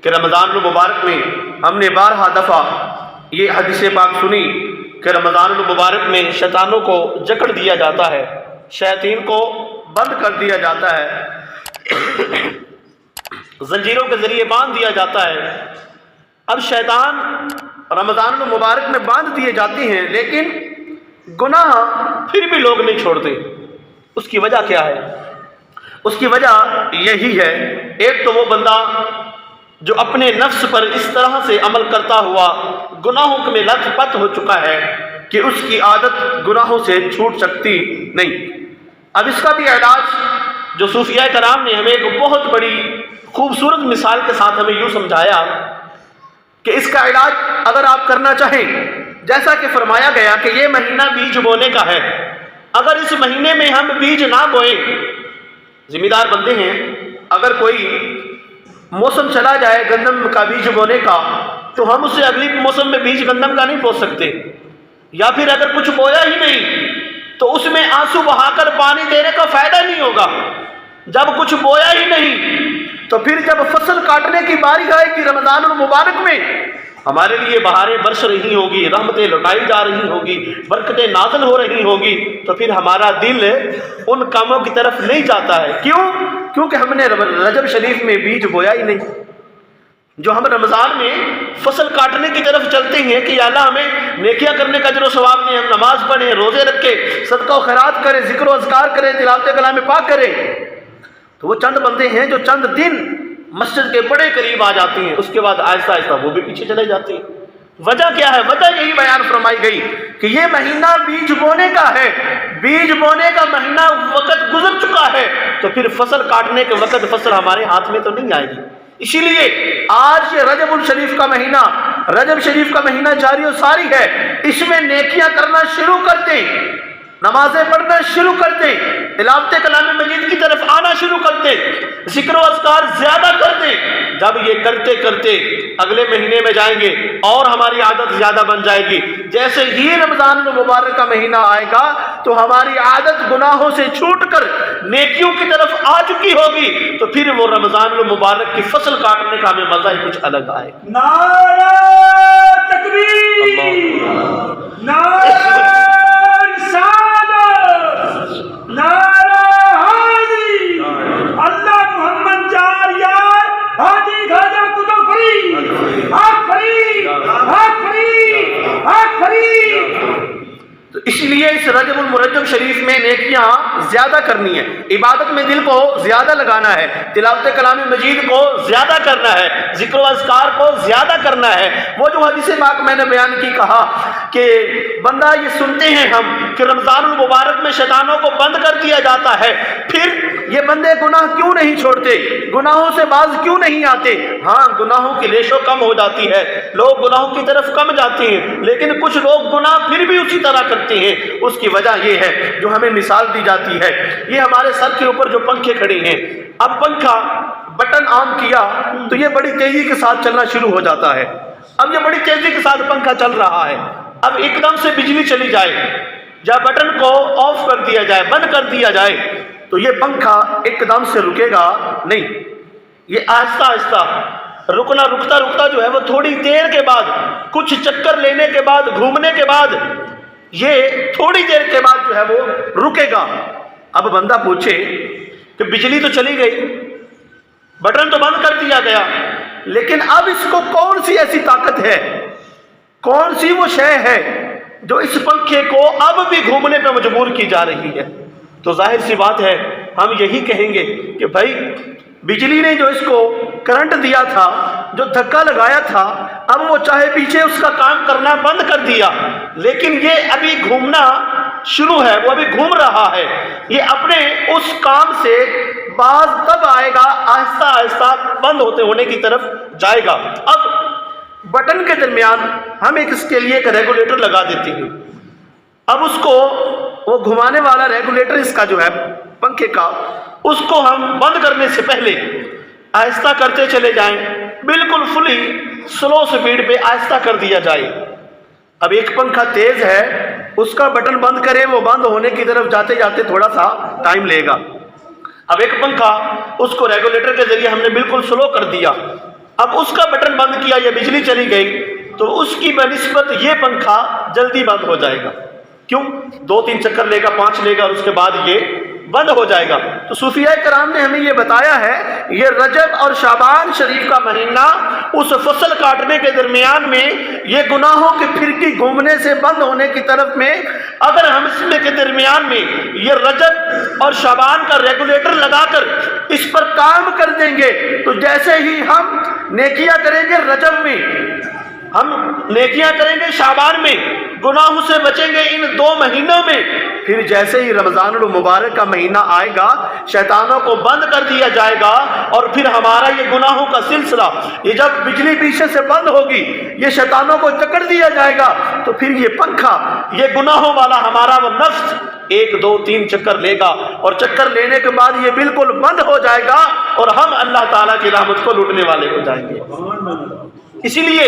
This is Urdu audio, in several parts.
کہ رمضان المبارک میں ہم نے بارہا دفعہ یہ حدیث پاک سنی کہ رمضان المبارک میں شیطانوں کو جکڑ دیا جاتا ہے، شیاطین کو بند کر دیا جاتا ہے، زنجیروں کے ذریعے باندھ دیا جاتا ہے۔ اب شیطان رمضان المبارک میں باندھ دیے جاتے ہیں، لیکن گناہ پھر بھی لوگ نہیں چھوڑتے۔ اس کی وجہ کیا ہے؟ اس کی وجہ یہی ہے، ایک تو وہ بندہ جو اپنے نفس پر اس طرح سے عمل کرتا ہوا گناہوں میں لت پت ہو چکا ہے کہ اس کی عادت گناہوں سے چھوٹ سکتی نہیں۔ اب اس کا بھی علاج جو صوفیاء کرام نے ہمیں ایک بہت بڑی خوبصورت مثال کے ساتھ ہمیں یوں سمجھایا کہ اس کا علاج اگر آپ کرنا چاہیں، جیسا کہ فرمایا گیا کہ یہ مہینہ بیج بونے کا ہے، اگر اس مہینے میں ہم بیج نہ بوئیں، ذمہ دار بندے ہیں، اگر کوئی موسم چلا جائے گندم کا بیج بونے کا تو ہم اسے اگلی موسم میں بیج گندم کا نہیں بو سکتے، یا پھر اگر کچھ بویا ہی نہیں تو اس میں آنسو بہا کر پانی دینے کا فائدہ نہیں ہوگا۔ جب کچھ بویا ہی نہیں تو پھر جب فصل کاٹنے کی باری آئے گی رمضان المبارک میں، ہمارے لیے بہاریں برس رہی ہوگی، رحمتیں لٹائی جا رہی ہوگی، برکتیں نازل ہو رہی ہوگی، تو پھر ہمارا دل ان کاموں کی طرف نہیں جاتا ہے۔ کیوں؟ کیونکہ ہم نے رجب شریف میں بیج بویا ہی نہیں۔ جو ہم رمضان میں فصل کاٹنے کی طرف چلتے ہیں کہ یا اللہ ہمیں نیکیاں کرنے کا اجر و ثواب دیں، ہم نماز پڑھیں، روزے رکھیں، صدقہ و خیرات کریں، ذکر و اذکار کریں، تلاوت کلام پاک کریں، تو وہ چند بندے ہیں جو چند دن مسجد کے بڑے قریب آ جاتے ہیں، اس کے بعد آہستہ آہستہ وہ بھی پیچھے چلے جاتے ہیں۔ وجہ کیا ہے؟ وجہ یہی بیان فرمائی گئی کہ یہ مہینہ بیج بونے کا ہے، بیج بونے کا مہینہ وقت گزر چکا ہے، تو پھر فصل کاٹنے کے وقت فصل ہمارے ہاتھ میں تو نہیں آئے گی۔ اسی لیے آج یہ رجب الشریف کا مہینہ، رجب شریف کا مہینہ جاری و ساری ہے، اس میں نیکیاں کرنا شروع کر دیں، نمازیں پڑھنا شروع کر دیں، تلاوت کلام مجید کی طرف آنا شروع کر دیں، ذکر و اذکار زیادہ کر دیں۔ جب یہ کرتے کرتے اگلے مہینے میں جائیں گے اور ہماری عادت زیادہ بن جائے گی، جیسے ہی رمضان المبارک کا مہینہ آئے گا تو ہماری عادت گناہوں سے چھوٹ کر نیکیوں کی طرف آ چکی ہوگی، تو پھر وہ رمضان المبارک کی فصل کاٹنے کا ہمیں مزہ ہی کچھ الگ آئے گا۔ نعرہ تکبیر، نعرہ نعرہ حاضری، اللہ محمد جار یار حاجی خواجہ قطب فرید، حق فرید، حق فرید، حق فرید۔ تو اس لیے اس رجب المرجب شریف میں نیکیاں زیادہ کرنی ہے، عبادت میں دل کو زیادہ لگانا ہے، تلاوت کلام مجید کو زیادہ کرنا ہے، ذکر و اذکار کو زیادہ کرنا ہے۔ وہ جو حدیث پاک میں نے بیان کی، کہا کہ بندہ یہ سنتے ہیں ہم کہ رمضان المبارک میں شیطانوں کو بند کر دیا جاتا ہے، پھر یہ بندے گناہ کیوں نہیں چھوڑتے، گناہوں سے باز کیوں نہیں آتے؟ ہاں، گناہوں کی ریشو کم ہو جاتی ہے، لوگ گناہوں کی طرف کم جاتے ہیں، لیکن کچھ لوگ گناہ پھر بھی اسی طرح کرتے ہیں۔ اس کی وجہ یہ ہے جو ہمیں مثال دی جاتی ہے، یہ ہمارے سر کے اوپر جو پنکھے کھڑے ہیں، اب پنکھا بٹن آن کیا تو یہ بڑی تیزی کے ساتھ چلنا شروع ہو جاتا ہے۔ اب یہ بڑی تیزی کے ساتھ پنکھا چل رہا ہے، اب ایک دم سے بجلی چلی جائے یا بٹن کو آف کر دیا جائے، بند کر دیا جائے، تو یہ پنکھا ایک دم سے رکے گا نہیں، یہ آہستہ آہستہ رکنا، رکتا رکتا جو ہے وہ تھوڑی دیر کے بعد، کچھ چکر لینے کے بعد، گھومنے کے بعد، یہ تھوڑی دیر کے بعد جو ہے وہ رکے گا۔ اب بندہ پوچھے کہ بجلی تو چلی گئی، بٹن تو بند کر دیا گیا، لیکن اب اس کو کون سی ایسی طاقت ہے، کون سی وہ شے ہے جو اس پنکھے کو اب بھی گھومنے پہ مجبور کی جا رہی ہے؟ تو ظاہر سی بات ہے ہم یہی کہیں گے کہ بھائی بجلی نے جو اس کو کرنٹ دیا تھا، جو دھکا لگایا تھا، اب وہ چاہے پیچھے اس کا کام کرنا بند کر دیا، لیکن یہ ابھی گھومنا شروع ہے، وہ ابھی گھوم رہا ہے، یہ اپنے اس کام سے باز تب آئے گا، آہستہ آہستہ بند ہونے کی طرف جائے گا۔ اب بٹن کے درمیان ہم اس کے لیے ایک ریگولیٹر لگا دیتے ہیں، اب اس کو وہ گھمانے والا ریگولیٹر اس کا جو ہے پنکھے کا، اس کو ہم بند کرنے سے پہلے آہستہ کرتے چلے جائیں، بالکل فلی سلو سپیڈ پہ آہستہ کر دیا جائے۔ اب ایک پنکھا تیز ہے، اس کا بٹن بند کرے، وہ بند ہونے کی طرف جاتے جاتے تھوڑا سا ٹائم لے گا۔ اب ایک پنکھا، اس کو ریگولیٹر کے ذریعے ہم نے بالکل سلو کر دیا، اب اس کا بٹن بند کیا یا بجلی چلی گئی تو اس کی بنسبت یہ پنکھا جلدی بند ہو جائے گا. کیوں؟ 2-3 چکر لے گا، 5 لے گا اور اس کے بعد یہ بند ہو جائے گا. تو صوفیاء کرام نے ہمیں یہ بتایا ہے، یہ رجب اور شعبان شریف کا مہینہ اس فصل کاٹنے کے درمیان میں یہ گناہوں کی پھرکی گھومنے سے بند ہونے کی طرف میں، اگر ہم اس میں کے درمیان میں یہ رجب اور شعبان کا ریگولیٹر لگا کر اس پر کام کر دیں گے تو جیسے ہی ہم نیکیاں کریں گے رجب میں، ہم نیکیاں کریں گے شعبان میں، گناہوں سے بچیں گے ان 2 مہینوں میں، پھر جیسے ہی رمضان المبارک کا مہینہ آئے گا شیطانوں کو بند کر دیا جائے گا اور پھر ہمارا یہ گناہوں کا سلسلہ، یہ جب بجلی پیچھے سے بند ہوگی، یہ شیطانوں کو جکڑ دیا جائے گا تو پھر یہ پنکھا، یہ گناہوں والا ہمارا وہ نفس 1-2-3 چکر لے گا اور چکر لینے کے بعد یہ بالکل بند ہو جائے گا اور ہم اللہ تعالیٰ کی رحمت کو لوٹنے والے ہو جائیں گے. اسی لیے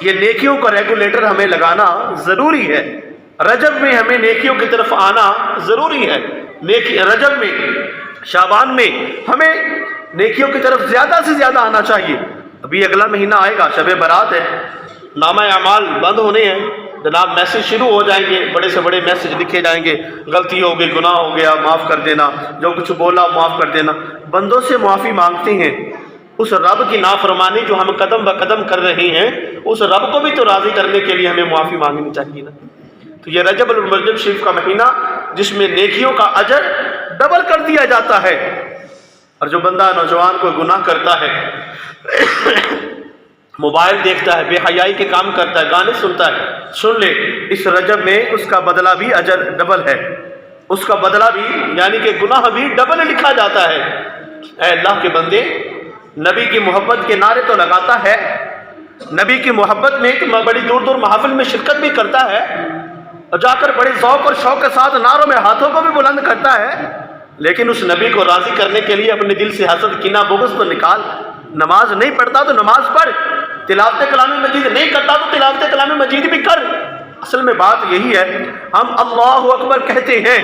یہ نیکیوں کا ریگولیٹر ہمیں لگانا ضروری ہے. رجب میں ہمیں نیکیوں کی طرف آنا ضروری ہے. رجب میں، شعبان میں ہمیں نیکیوں کی طرف زیادہ سے زیادہ آنا چاہیے. ابھی اگلا مہینہ آئے گا، شب برات ہے، نامہ اعمال بند ہونے ہیں جناب، میسج شروع ہو جائیں گے، بڑے سے بڑے میسج لکھے جائیں گے، غلطی ہو گئی، گناہ ہو گیا، معاف کر دینا، جو کچھ بولا معاف کر دینا. بندوں سے معافی مانگتے ہیں، اس رب کی نافرمانی جو ہم قدم بہ قدم کر رہے ہیں، اس رب کو بھی تو راضی کرنے کے لیے ہمیں معافی مانگنی چاہیے نا. تو یہ رجب المرجب شریف کا مہینہ جس میں نیکیوں کا اجر ڈبل کر دیا جاتا ہے. اور جو بندہ نوجوان کو گناہ کرتا ہے، موبائل دیکھتا ہے، بے حیائی کے کام کرتا ہے، گانے سنتا ہے، سن لے اس رجب میں اس کا بدلہ بھی اجر ڈبل ہے، اس کا بدلہ بھی یعنی کہ گناہ بھی ڈبل لکھا جاتا ہے. اے اللہ کے بندے، نبی کی محبت کے نعرے تو لگاتا ہے، نبی کی محبت میں بڑی دور دور محافل میں شرکت بھی کرتا ہے اور جا کر بڑے ذوق اور شوق کے ساتھ نعروں میں ہاتھوں کو بھی بلند کرتا ہے، لیکن اس نبی کو راضی کرنے کے لیے اپنے دل سے حسد، کینہ، بغض تو نکال. نماز نہیں پڑھتا تو نماز پڑھ، تلاوت کلام مجید نہیں کرتا تو تلاوت کلام مجید بھی کر. اصل میں بات یہی ہے، ہم اللہ اکبر کہتے ہیں،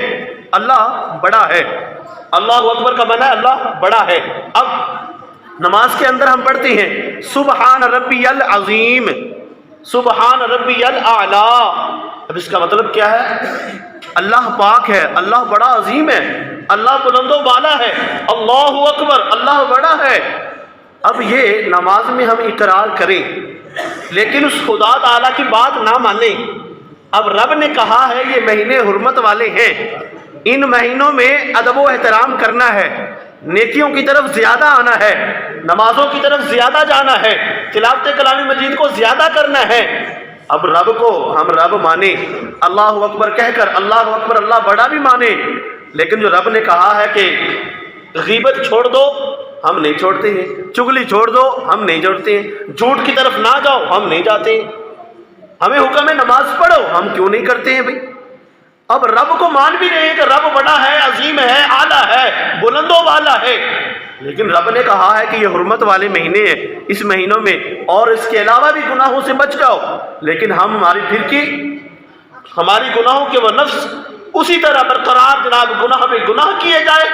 اللہ بڑا ہے. اللہ اکبر کا معنی ہے اللہ بڑا ہے. اب نماز کے اندر ہم پڑھتے ہیں سبحان ربی العظیم، سبحان ربی الاعلیٰ. اب اس کا مطلب کیا ہے؟ اللہ پاک ہے، اللہ بڑا عظیم ہے، اللہ بلند و بالا ہے، اللہ اکبر، اللہ بڑا ہے. اب یہ نماز میں ہم اقرار کریں لیکن اس خدا تعالیٰ کی بات نہ مانیں. اب رب نے کہا ہے یہ مہینے حرمت والے ہیں، ان مہینوں میں ادب و احترام کرنا ہے، نیکیوں کی طرف زیادہ آنا ہے، نمازوں کی طرف زیادہ جانا ہے، تلاوت کلام مجید کو زیادہ کرنا ہے. اب رب کو ہم رب مانیں، اللہ اکبر کہہ کر اللہ اکبر، اللہ بڑا بھی مانیں، لیکن جو رب نے کہا ہے کہ غیبت چھوڑ دو، ہم نہیں چھوڑتے ہیں، چغلی چھوڑ دو، ہم نہیں چھوڑتے ہیں، جھوٹ کی طرف نہ جاؤ، ہم نہیں جاتے ہیں. ہمیں حکم ہے نماز پڑھو، ہم کیوں نہیں کرتے ہیں بھائی؟ اب رب کو مان بھی رہے ہیں کہ رب بڑا ہے، عظیم ہے، اعلیٰ ہے، بلند و بالا ہے، لیکن رب نے کہا ہے کہ یہ حرمت والے مہینے ہیں، اس مہینوں میں اور اس کے علاوہ بھی گناہوں سے بچ جاؤ. لیکن ہماری پھرکی، ہماری گناہوں کے وہ نفس اسی طرح برقرار جناب گناہ میں گناہ کیے جائے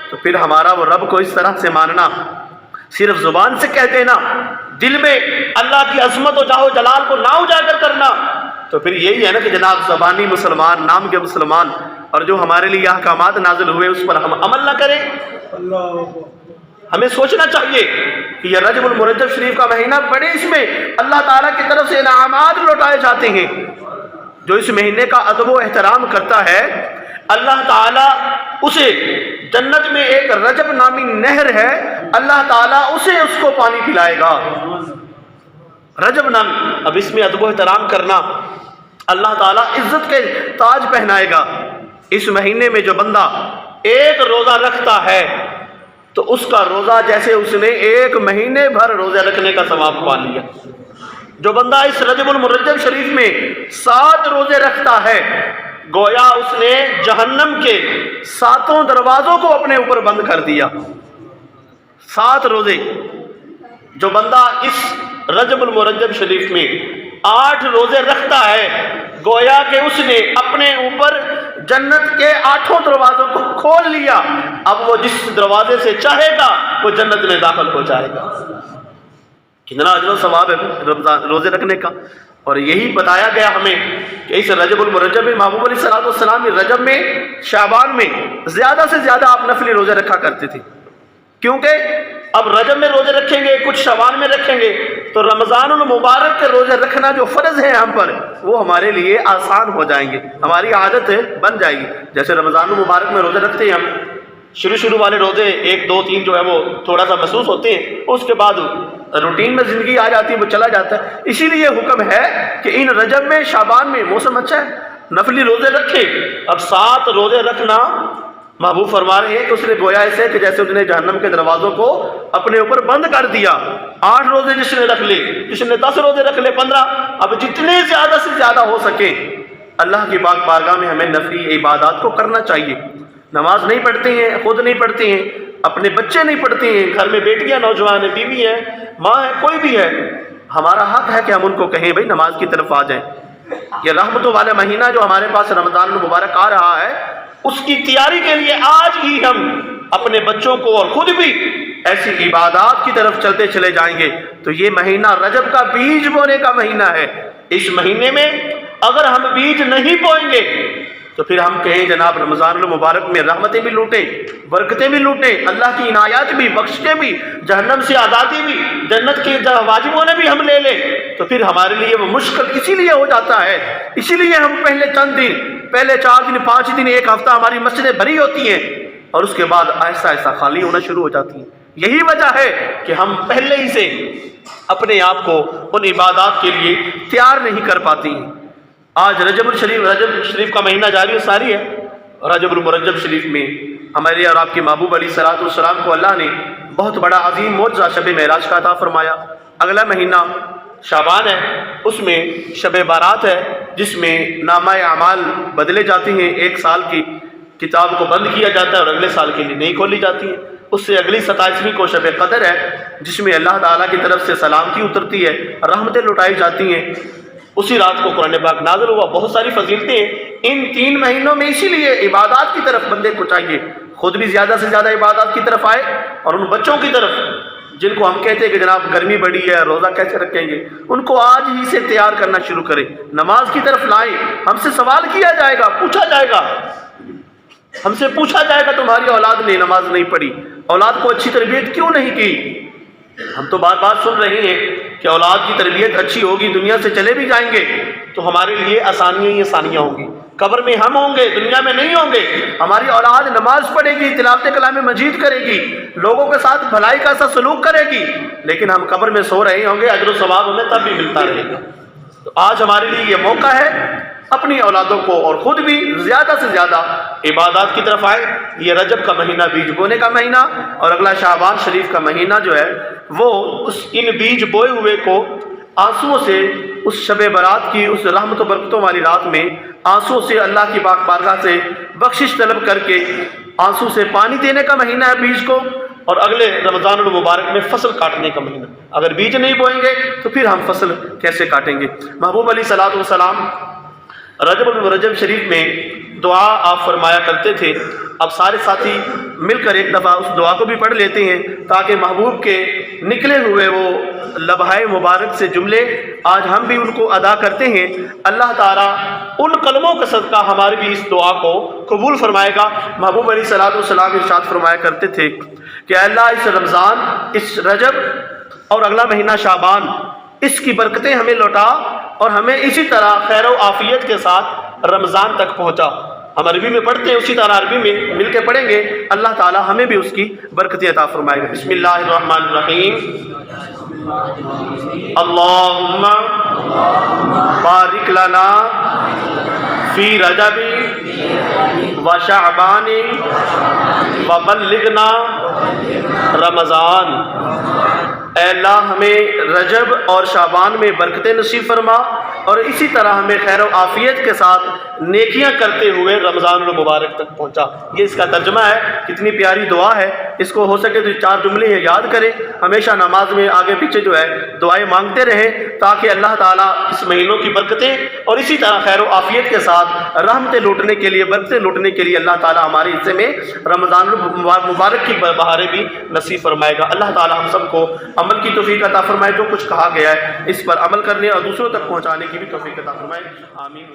تو پھر ہمارا وہ رب کو اس طرح سے ماننا، صرف زبان سے کہہ دینا، دل میں اللہ کی عظمت و جاہ و جلال کو نہ اجاگر کرنا، تو پھر یہی ہے نا کہ جناب زبانی مسلمان، نام کے مسلمان، اور جو ہمارے لیے احکامات نازل ہوئے اس پر ہم عمل نہ کریں. ہمیں سوچنا چاہیے کہ یہ رجب المرجب شریف کا مہینہ بڑے، اس میں اللہ تعالیٰ کی طرف سے انعامات لوٹائے جاتے ہیں. جو اس مہینے کا ادب و احترام کرتا ہے اللہ تعالیٰ اسے جنت میں ایک رجب نامی نہر ہے، اللہ تعالیٰ اسے اس کو پانی پلائے گا. رجب نام، اب اس میں ادب و احترام کرنا، اللہ تعالیٰ عزت کے تاج پہنائے گا. اس مہینے میں جو بندہ ایک روزہ رکھتا ہے تو اس کا روزہ جیسے اس نے 1 مہینے بھر روزہ رکھنے کا ثواب پا لیا. جو بندہ اس رجب المرجب شریف میں 7 روزے رکھتا ہے گویا اس نے جہنم کے 7 دروازوں کو اپنے اوپر بند کر دیا. 7 روزے. جو بندہ اس رجب المرجب شریف میں 8 روزے رکھتا ہے گویا کہ اس نے اپنے اوپر جنت کے 8 دروازوں کو کھول لیا. اب وہ جس دروازے سے چاہے گا وہ جنت میں داخل ہو جائے گا. کتنا اجر و ثواب ہے رمضان روزے رکھنے کا. اور یہی بتایا گیا ہمیں کہ اس رجب المرجب میں محبوب علیہ الصلوۃ والسلام رجب میں شعبان میں زیادہ سے زیادہ آپ نفلی روزے رکھا کرتے تھے، کیونکہ اب رجب میں روزے رکھیں گے، کچھ شعبان میں رکھیں گے، تو رمضان المبارک کے روزے رکھنا جو فرض ہے ہم پر وہ ہمارے لیے آسان ہو جائیں گے، ہماری عادت بن جائے گی. جیسے رمضان المبارک میں روزے رکھتے ہیں ہم، شروع والے روزے 1 2 3 جو ہے وہ تھوڑا سا محسوس ہوتے ہیں، اس کے بعد روٹین میں زندگی آ جاتی ہے، وہ چلا جاتا ہے. اسی لیے حکم ہے کہ ان رجب میں شعبان میں موسم اچھا ہے، نفلی روزے رکھے. اب 7 روزے رکھنا محبوب فرما رہے ہیں کہ اس نے گویا ایسے کہ جیسے اس نے جہنم کے دروازوں کو اپنے اوپر بند کر دیا. 8 روزے جس نے رکھ لے، جس نے 10 روزے رکھ لے، 15، اب جتنے زیادہ سے زیادہ ہو سکے اللہ کی پاک بارگاہ میں ہمیں نفلی عبادات کو کرنا چاہیے. نماز نہیں پڑھتے ہیں، خود نہیں پڑھتے ہیں، اپنے بچے نہیں پڑھتے ہیں، گھر میں بیٹیاں، نوجوان ہیں، بیوی ہے، ماں ہے، کوئی بھی ہے، ہمارا حق ہے کہ ہم ان کو کہیں بھائی نماز کی طرف آ جائیں. یہ رحمتوں والا مہینہ جو ہمارے پاس رمضان المبارک آ رہا ہے، اس کی تیاری کے لیے آج ہی ہم اپنے بچوں کو اور خود بھی ایسی عبادات کی طرف چلتے چلے جائیں گے. تو یہ مہینہ رجب کا بیج بونے کا مہینہ ہے. اس مہینے میں اگر ہم بیج نہیں بوئیں گے تو پھر ہم کہیں جناب رمضان المبارک میں رحمتیں بھی لوٹیں، برکتیں بھی لوٹیں، اللہ کی عنایات بھی، بخشیں بھی، جہنم سے آزادی بھی، جنت کے واجبوں نے بھی ہم لے لیں، تو پھر ہمارے لیے وہ مشکل اسی لیے ہو جاتا ہے. اسی لیے ہم پہلے چند دن، پہلے 4 دن، 5 دن، 1 ہفتہ ہماری مسجدیں بھری ہوتی ہیں اور اس کے بعد آہستہ آہستہ خالی ہونا شروع ہو جاتی ہیں. یہی وجہ ہے کہ ہم پہلے ہی سے اپنے آپ کو ان عبادات کے لیے تیار نہیں کر پاتے ہیں. آج رجب شریف کا مہینہ جاری و ساری ہے. رجب المرجب شریف میں ہمارے اور آپ کے محبوب علیہ الصلوۃ والسلام کو اللہ نے بہت بڑا عظیم معجزہ شب معراج کا عطا فرمایا. اگلا مہینہ شعبان ہے، اس میں شب بارات ہے، جس میں نامہ اعمال بدلے جاتے ہیں. 1 سال کی کتاب کو بند کیا جاتا ہے اور اگلے سال کے لیے نہیں کھولی جاتی ہے. اس سے اگلی 27ویں کو شب قدر ہے، جس میں اللہ تعالیٰ کی طرف سے سلامتی اترتی ہے، رحمتیں لٹائی جاتی ہیں. اسی رات کو قرآن پاک نازل ہوا. بہت ساری فضیلتیں ہیں ان 3 مہینوں میں. اسی لیے عبادات کی طرف بندے کو چاہیے خود بھی زیادہ سے زیادہ عبادات کی طرف آئے، اور ان بچوں کی طرف جن کو ہم کہتے ہیں کہ جناب گرمی بڑی ہے، روزہ کیسے رکھیں گے، ان کو آج ہی سے تیار کرنا شروع کریں، نماز کی طرف لائیں. ہم سے سوال کیا جائے گا، پوچھا جائے گا، ہم سے پوچھا جائے گا تمہاری اولاد نے نماز نہیں پڑھی، اولاد کو اچھی تربیت کیوں نہیں کی. ہم تو بار بار سن رہے ہیں کہ اولاد کی تربیت اچھی ہوگی، دنیا سے چلے بھی جائیں گے تو ہمارے لیے آسانیاں ہی آسانیاں ہوں گی. قبر میں ہم ہوں گے، دنیا میں نہیں ہوں گے. ہماری اولاد نماز پڑھے گی، تلاوت کلام مجید کرے گی، لوگوں کے ساتھ بھلائی کا سا سلوک کرے گی، لیکن ہم قبر میں سو رہے ہوں گے، اجر و ثواب ہمیں تب بھی ملتا رہے گا. تو آج ہمارے لیے یہ موقع ہے اپنی اولادوں کو اور خود بھی زیادہ سے زیادہ عبادات کی طرف آئے. یہ رجب کا مہینہ بیج بونے کا مہینہ، اور اگلا شعبان شریف کا مہینہ جو ہے وہ ان بیج بوئے ہوئے کو آنسوؤں سے اس شب برات کی اس رحمت و برکتوں والی رات میں آنسوؤں سے اللہ کی پاک بارگاہ سے بخشش طلب کر کے آنسو سے پانی دینے کا مہینہ ہے بیج کو. اور اگلے رمضان المبارک میں فصل کاٹنے کا مہینہ. اگر بیج نہیں بوئیں گے تو پھر ہم فصل کیسے کاٹیں گے. محبوب علیہ الصلوۃ والسلام رجب المرجب شریف میں دعا آپ فرمایا کرتے تھے. اب سارے ساتھی مل کر ایک دفعہ اس دعا کو بھی پڑھ لیتے ہیں تاکہ محبوب کے نکلے ہوئے وہ لبھائے مبارک سے جملے آج ہم بھی ان کو ادا کرتے ہیں. اللہ تعالیٰ ان کلموں کا صدقہ ہماری بھی اس دعا کو قبول فرمائے گا. محبوب علیہ الصلوۃ والسلام ارشاد فرمایا کرتے تھے کہ اللہ اس رمضان، اس رجب اور اگلا مہینہ شعبان، اس کی برکتیں ہمیں لوٹا اور ہمیں اسی طرح خیر و عافیت کے ساتھ رمضان تک پہنچا. ہم عربی میں پڑھتے ہیں، اسی طرح عربی میں مل کے پڑھیں گے. اللہ تعالیٰ ہمیں بھی اس کی برکتیں عطا فرمائے گا. بسم اللہ الرحمن الرحیم. اللہم بارک لنا فی رجب و شعبان و بلغنا رمضان. اے اللہ ہمیں رجب اور شعبان میں برکتیں نصیب فرما اور اسی طرح ہمیں خیر و عافیت کے ساتھ نیکیاں کرتے ہوئے رمضان المبارک تک پہنچا. یہ اس کا ترجمہ ہے. کتنی پیاری دعا ہے. اس کو ہو سکے تو 4 جملے یہ یاد کریں، ہمیشہ نماز میں آگے پیچھے جو ہے دعائیں مانگتے رہیں، تاکہ اللہ تعالیٰ اس مہینوں کی برکتیں اور اسی طرح خیر و عافیت کے ساتھ رحمتیں لوٹنے کے لیے، برکتیں لوٹنے کے لیے اللہ تعالیٰ ہمارے حصے میں رمضان المبارک کی بہاریں بھی نصیب فرمائے گا۔ اللہ تعالیٰ ہم سب کو عمل کی توفیق عطا فرمائے، جو کچھ کہا گیا ہے اس پر عمل کرنے اور دوسروں تک پہنچانے کی بھی توفیق عطا فرمائے، آمین۔